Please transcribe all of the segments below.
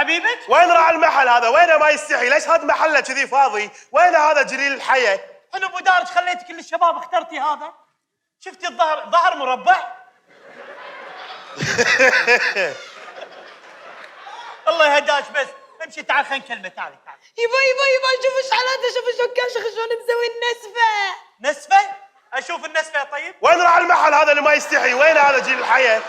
حبيبك؟ وين راح المحل هذا؟ وينه ما يستحي؟ ليش هذا محله كذي فاضي؟ وينه هذا جليل الحياة؟ انا ابو دارج خليت كل الشباب اخترتي هذا. شفتي ظهر مربع؟ الله يهداك بس امشي تعال خلينا نكلمه. تعالي يبا شوف شحالاته، شوف الشكاش شلون مسوي النسفه. نسفه؟ اشوف النسفه. طيب وين راح المحل هذا اللي ما يستحي؟ وين هذا جيل الحياة؟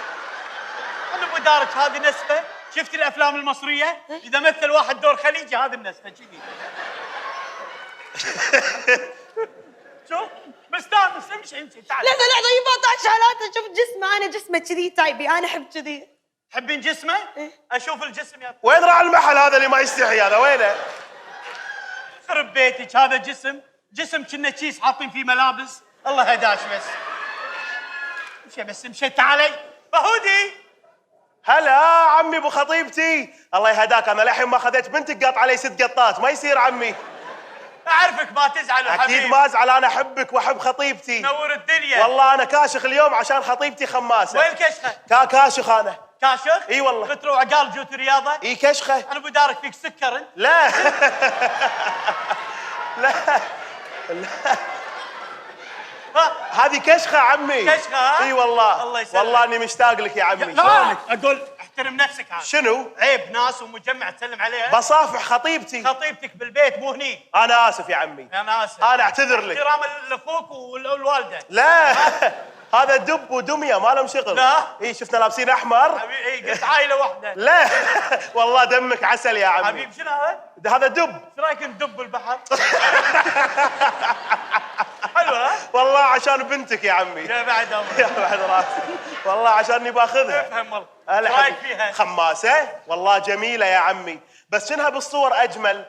انا ابو دارج هذه نسفه. شفتي الافلام المصريه اذا مثل واحد دور خليجي هذه النسفه كذي. شوف مستانس. امشي تعال. لحظه يبا طاح شحالاته، شوف جسمه. انا جسمه كذي تايبي، انا احب كذي. تحبين جسمه؟ اشوف الجسم يا وين راح المحل هذا اللي ما يستحي هذا؟ وينه؟ خرب بيتك هذا جسم كنا كيس حاطين فيه ملابس. الله هداش بس امشي تعالي فهودي. هلا عمي ابو خطيبتي، الله يهداك. انا للحين ما خذيت بنتك قاط علي 6 قطات، ما يصير عمي. اعرفك ما تزعل يا حبيبي. اكيد ما ازعل، انا احبك واحب خطيبتي. نور الدنيا. والله انا كاشخ اليوم عشان خطيبتي خماسه. وين كشخه؟ كاشخ انا. كاشخ؟ اي والله. فترة وعقال جوت رياضه؟ اي كشخه. انا بدارك فيك سكر انت. لا لا هذه كشخه عمي. كشخه ها؟ اي والله. الله يسلمك. والله اني مشتاق لك يا عمي. لا اقول احترم نفسك هذا. شنو؟ عيب ناس ومجمع تسلم عليها. بصافح خطيبتي. خطيبتك بالبيت مو هني. انا اسف يا عمي. انا اسف. انا اعتذر لك. احتراما لاخوك والوالده. لا هذا دب ودميه ما لهم شغل. لا. اي شفنا لابسين احمر. حبيبي اي قلت عائله واحده. لا والله دمك عسل يا عمي. حبيبي شنو هذا؟ هذا دب. ايش رايك ندب البحر؟ حلو ها؟ والله عشان بنتك يا عمي. يا بعد امرك. يا بعد راسي. والله عشاني باخذها. افهم والله. هلا ايش رايك حبيبي. فيها؟ خماسه والله جميله يا عمي، بس شنها بالصور اجمل.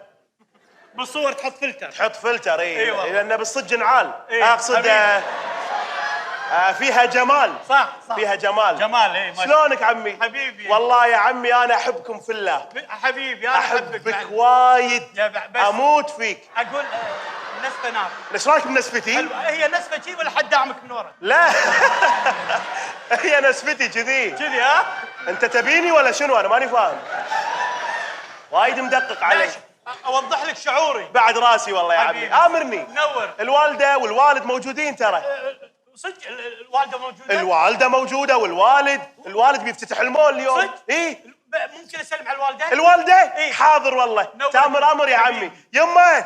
بالصور تحط فلتر. تحط فلتر. اي ايوه لان بالصج نعال. اقصد حبيبي. فيها جمال. صح فيها جمال. جمال اي. شلونك عمي؟ حبيبي. والله يا عمي انا احبكم في الله. حبيبي انا احبك وايد. بس اموت فيك. اقول النسفه نار. ايش رايك بنسفتي؟ هي نسفه كذي ولا حد داعمك من ورا؟ لا هي نسفتي كذي. كذي ها؟ انت تبيني ولا شنو؟ انا ماني فاهم. وايد مدقق عليك. اوضح لك شعوري. بعد راسي والله يا عمي. امرني. نور. الوالده والوالد موجودين ترى. صدق الوالده موجوده؟ الوالده موجوده والوالد بيفتتح المول اليوم. صدق؟ اي ممكن اسلم على الوالده؟ الوالده؟ إيه؟ حاضر والله. تامر امر يا عمي. يمه